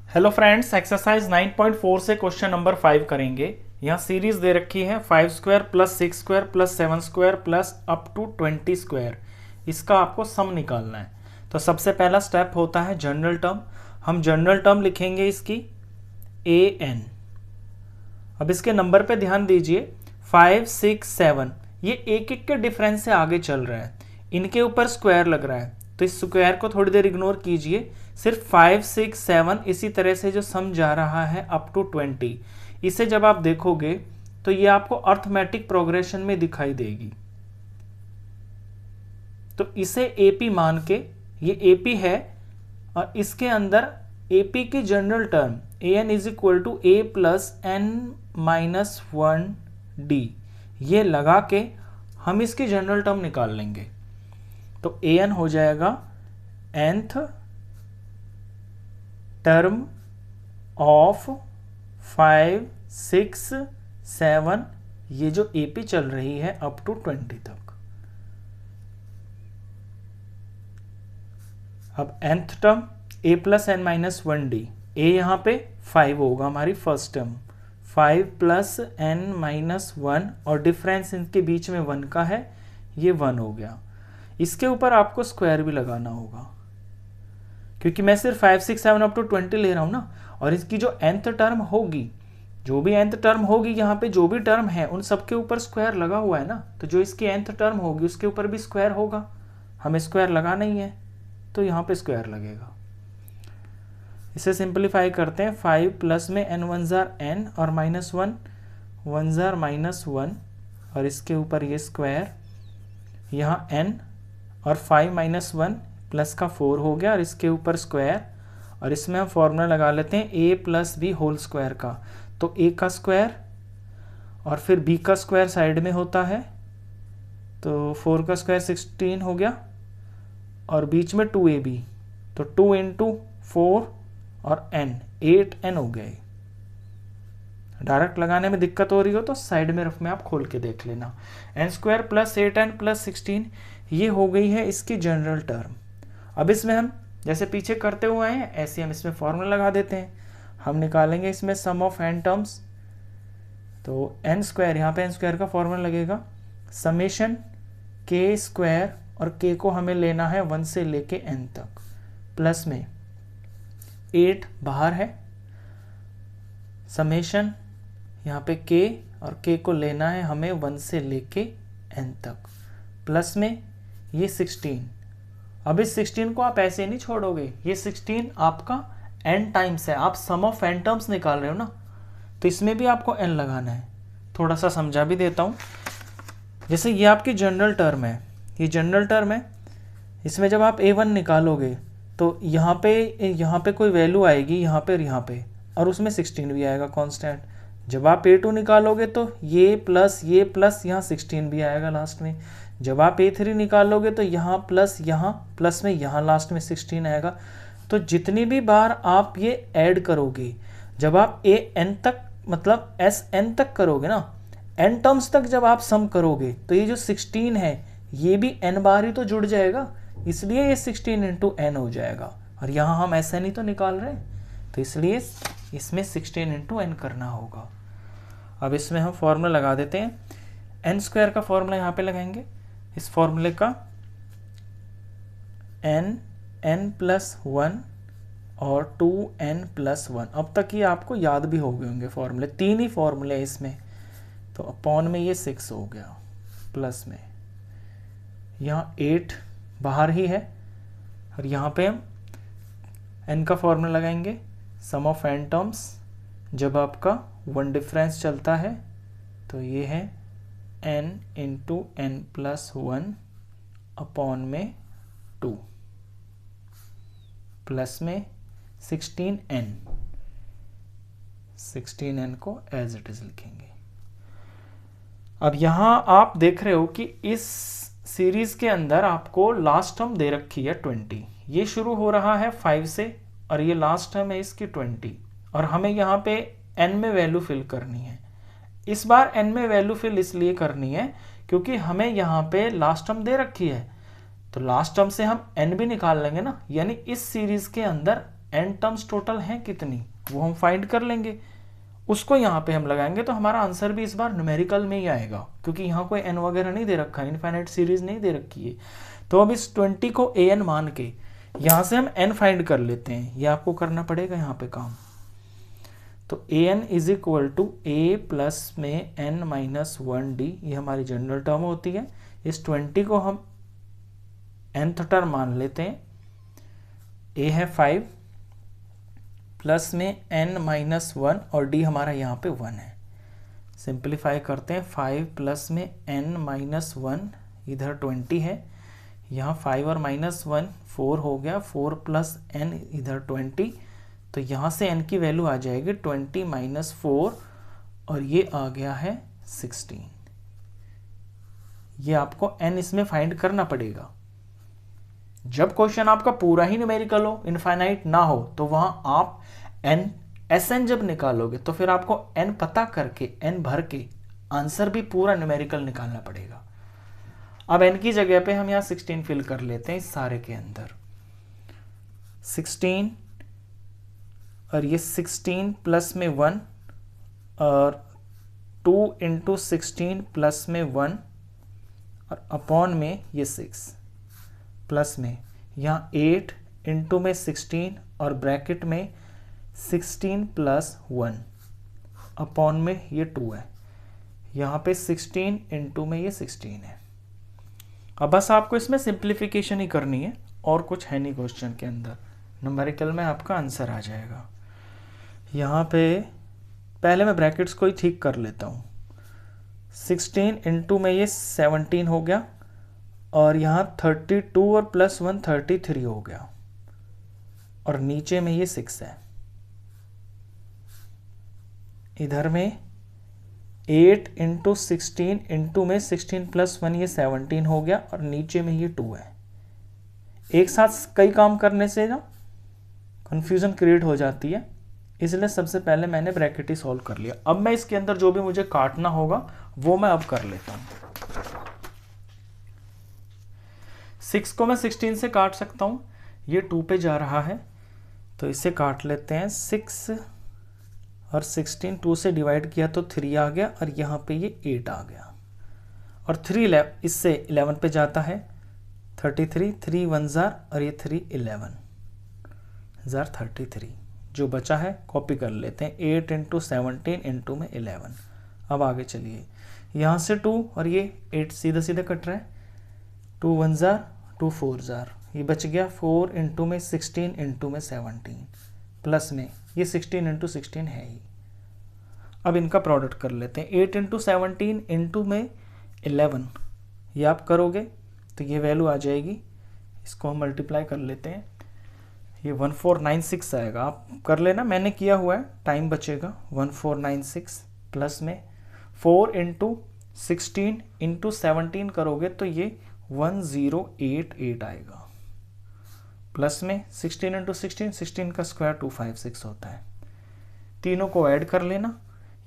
Hello friends, exercise 9.4 से question number 5 करेंगे। यहाँ सीरीज दे रखी है 5 square plus 6 square plus 7 square plus up to 20 square. इसका आपको सम निकालना है। तो सबसे पहला स्टेप होता है जनरल टर्म। हम जनरल टर्म लिखेंगे इसकी ए एन। अब इसके नंबर पे ध्यान दीजिए, 5 6 7 ये एक एक के डिफरेंस से आगे चल रहा है। इनके ऊपर स्क्वायर लग रहा है, तो इस स्क्वायर को थोड़ी देर इग्नोर कीजिए। सिर्फ 5 6 7 इसी तरह से जो सम जा रहा है अप टू 20, इसे जब आप देखोगे तो ये आपको अर्थमेटिक प्रोग्रेशन में दिखाई देगी। तो इसे एपी मान के, ये एपी है और इसके अंदर एपी की general term A N is equal to A plus N minus 1 D, ये लगा के हम इसकी जनरल टर्म निकाल लेंगे। तो ए एन हो जाएगा nth टर्म ऑफ 5 6 7, ये जो एपी चल रही है अप टू 20 तक। अब nth term a plus N minus 1 D, A यहाँ पे 5 होगा हमारी first term, 5 plus N minus 1 और डिफरेंस इनके बीच में 1 का है, ये 1 हो गया। इसके ऊपर आपको स्क्वायर भी लगाना होगा क्योंकि मैं सिर्फ 5 6 7 अप टू 20 ले रहा हूं ना। और इसकी जो nth टर्म होगी, जो भी nth टर्म होगी, यहाँ पे जो भी टर्म है उन सबके ऊपर स्क्वायर लगा हुआ है ना। तो जो इसकी nth टर्म होगी उसके ऊपर भी स्क्वायर होगा, हमें स्क्वायर लगाना ही है तो यहाँ पे स्क्वायर लगेगा। इसे सिंप्लीफाई करते हैं, 5 प्लस में n 1 जार n और माइनस 1 1 जार माइनस 1 और इसके ऊपर ये स्क्वायर, यहाँ n और 5 माइनस 1 प्लस का 4 हो गया और इसके ऊपर स्क्वायर। और इसमें हम फॉर्मूला लगा लेते हैं a plus B whole square का। तो a का स्क्वायर और फिर b का स्क्वायर साइड में होता है, तो 4 का स्क्वायर 16 हो गया और बीच में 2ab, तो 2 इंटू 4 और n 8n हो गए। डायरेक्ट लगाने में दिक्कत हो रही हो तो साइड में रफ में आप खोल के देख लेना। n square plus 8n plus 16, ये हो गई है इसकी जनरल टर्म। अब इसमें हम जैसे पीछे करते हुए हैं ऐसे हम इसमें फॉर्मूला लगा देते हैं। हम निकालेंगे इसमें सम ऑफ n टर्म्स, तो n स्क्वायर, यहाँ पे n स्क्वायर का फॉर्मूला लगेगा समेशन k स्क्वायर, और k को हमें लेना है 1 से लेके n तक, प्लस में 8 बाहर है, समेशन यहाँ पे k और k को लेना है हमें 1 से लेके n तक, प्लस में ये 16। अब इस 16 को आप ऐसे नहीं छोड़ोगे, ये 16 आपका n टाइम्स है। आप सम ऑफ n टर्म्स निकाल रहे हो ना, तो इसमें भी आपको n लगाना है। थोड़ा सा समझा भी देता हूँ। जैसे ये आपकी जनरल टर्म है, ये जनरल टर्म है, इसमें जब आप a1 निकालोगे तो यहाँ पे कोई वैल्यू आएगी यहाँ पे और उसमें 16 भी आएगा कांस्टेंट। जब आप a2 निकालोगे तो ये प्लस यहाँ 16 भी आएगा लास्ट में। जब आप a3 निकालोगे तो यहाँ प्लस में यहाँ लास्ट में 16 आएगा। तो जितनी भी बार आप ये ऐड करोगे, जब आप an तक मतलब sn तक करोगे ना, n टर्म्स तक जब आप सम करोगे तो ये जो 16 है ये भी n बार ही तो जुड़ जाएगा, इसलिए ये 16 इंटू n हो जाएगा। और यहाँ हम ऐसा नहीं तो निकाल रहे हैं, तो इसलिए इसमें 16 इंटू n करना होगा। अब इसमें हम फॉर्मूला लगा देते हैं। n स्क्वायर का फॉर्मूला यहाँ पे लगाएंगे। इस फॉर्मूले का n प्लस 1 और 2n प्लस 1, अब तक ये आपको याद भी हो गए होंगे फॉर्मूले, 3 ही फॉर्मूले इसमें। तो अपॉन में ये 6 हो गया, प्लस में यहाँ 8 बाहर ही है और यहाँ पे हम n का फॉर्मूला लगाएंगे, सम ऑफ n टर्म्स। जब आपका 1 डिफरेंस चलता है तो ये है n into n plus 1 upon में 2, प्लस में 16n को एज इट इज लिखेंगे। अब यहाँ आप देख रहे हो कि इस सीरीज के अंदर आपको लास्ट टर्म दे रखी है 20, ये शुरू हो रहा है 5 से और ये लास्ट टर्म है इसकी 20, और हमें यहाँ पे n में वैल्यू फिल करनी है। इस बार n में वैल्यू फिल इसलिए करनी है क्योंकि हमें यहाँ पे लास्ट टर्म दे रखी है, तो लास्ट टर्म से हम n भी निकाल लेंगे ना। यानी इस सीरीज के अंदर n टर्म्स टोटल हैं कितनी वो हम फाइंड कर लेंगे, उसको यहाँ पे हम लगाएंगे तो हमारा आंसर भी इस बार न्यूमेरिकल में ही आएगा, क्योंकि यहाँ कोई n वगैरह नहीं दे रखा है, इनफाइनाइट सीरीज नहीं दे रखी है। तो अब इस 20 को an मान के यहाँ से हम n फाइंड कर लेते हैं, ये आपको करना पड़ेगा यहाँ पे काम। तो an is equal to a plus में n माइनस 1d, ये हमारी जनरल टर्म होती है। इस 20 को हम nth टर्म मान लेते हैं, a है 5 प्लस में n माइनस 1 और d हमारा यहाँ पे 1 है। सिंप्लीफाई करते हैं, 5 प्लस में n माइनस 1, इधर 20 है, यहाँ 5 और माइनस 1 4 हो गया, 4 प्लस n इधर 20, तो यहाँ से n की वैल्यू आ जाएगी 20 माइनस 4 और ये आ गया है 16। ये आपको n इसमें फाइंड करना पड़ेगा। जब क्वेश्चन आपका पूरा ही न्यूमेरिकल हो, इनफाइनाइट ना हो, तो वहां आप Sn जब निकालोगे तो फिर आपको n पता करके n भर के आंसर भी पूरा न्यूमेरिकल निकालना पड़ेगा। अब n की जगह पे हम यहाँ 16 फिल कर लेते हैं इस सारे के अंदर, 16 और ये 16 प्लस में 1 और 2 इंटू 16 प्लस में 1 और अपॉन में ये 6 प्लस में यहाँ 8 इंटू में 16 और ब्रैकेट में 16 प्लस 1 अपॉन में ये 2 है, यहाँ पे 16 इंटू में ये 16 है। अब बस आपको इसमें सिंप्लीफिकेशन ही करनी है और कुछ है नहीं क्वेश्चन के अंदर, न्यूमेरिकल में आपका आंसर आ जाएगा। यहाँ पे पहले मैं ब्रैकेट्स को ही ठीक कर लेता हूँ, 16 इंटू में ये 17 हो गया और यहाँ 32 और प्लस 1 33 हो गया और नीचे में ये 6 है। इधर में 8 इंटू 16 इंटू में 16 प्लस 1 ये 17 हो गया और नीचे में ये 2 है। एक साथ कई काम करने से ना कंफ्यूजन क्रिएट हो जाती है, इसलिए सबसे पहले मैंने ब्रैकेट ही सॉल्व कर लिया। अब मैं इसके अंदर जो भी मुझे काटना होगा वो मैं अब कर लेता हूँ। 6 को मैं 16 से काट सकता हूँ, ये 2 पे जा रहा है तो इसे काट लेते हैं। 6 और 16 2 से डिवाइड किया तो 3 आ गया और यहाँ पे ये 8 आ गया और 3 इससे 11 पे जाता है, 33 3 1 जार और ये 3 11 जार 33। जो बचा है कॉपी कर लेते हैं, 8 इंटू 17 इंटू में 11। अब आगे चलिए, यहाँ से 2 और ये 8 सीधा सीधा कट रहा है, 2 1 जार 2 4 जार, ये बच गया 4 इंटू में 16 इंटू में 17 प्लस में ये 16 इंटू 16 है ही। अब इनका प्रोडक्ट कर लेते हैं, 8 इंटू 17 इंटू में 11, ये आप करोगे तो ये वैल्यू आ जाएगी, इसको हम मल्टीप्लाई कर लेते हैं, ये 1496 आएगा। आप कर लेना, मैंने किया हुआ है, टाइम बचेगा। 1496 प्लस में 4 इंटू 16 इंटू 17 करोगे तो ये 1088 आएगा, प्लस में 16 इंटू 16 का स्क्वायर 256 होता है। तीनों को ऐड कर लेना,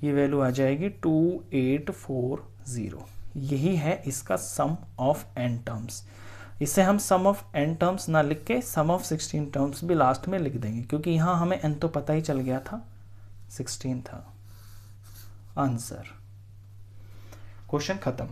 ये वैल्यू आ जाएगी 2840। यही है इसका सम ऑफ n टर्म्स। इसे हम सम ऑफ n टर्म्स ना लिख के सम ऑफ 16 टर्म्स भी लास्ट में लिख देंगे, क्योंकि यहाँ हमें n तो पता ही चल गया था, 16 था आंसर। क्वेश्चन खत्म।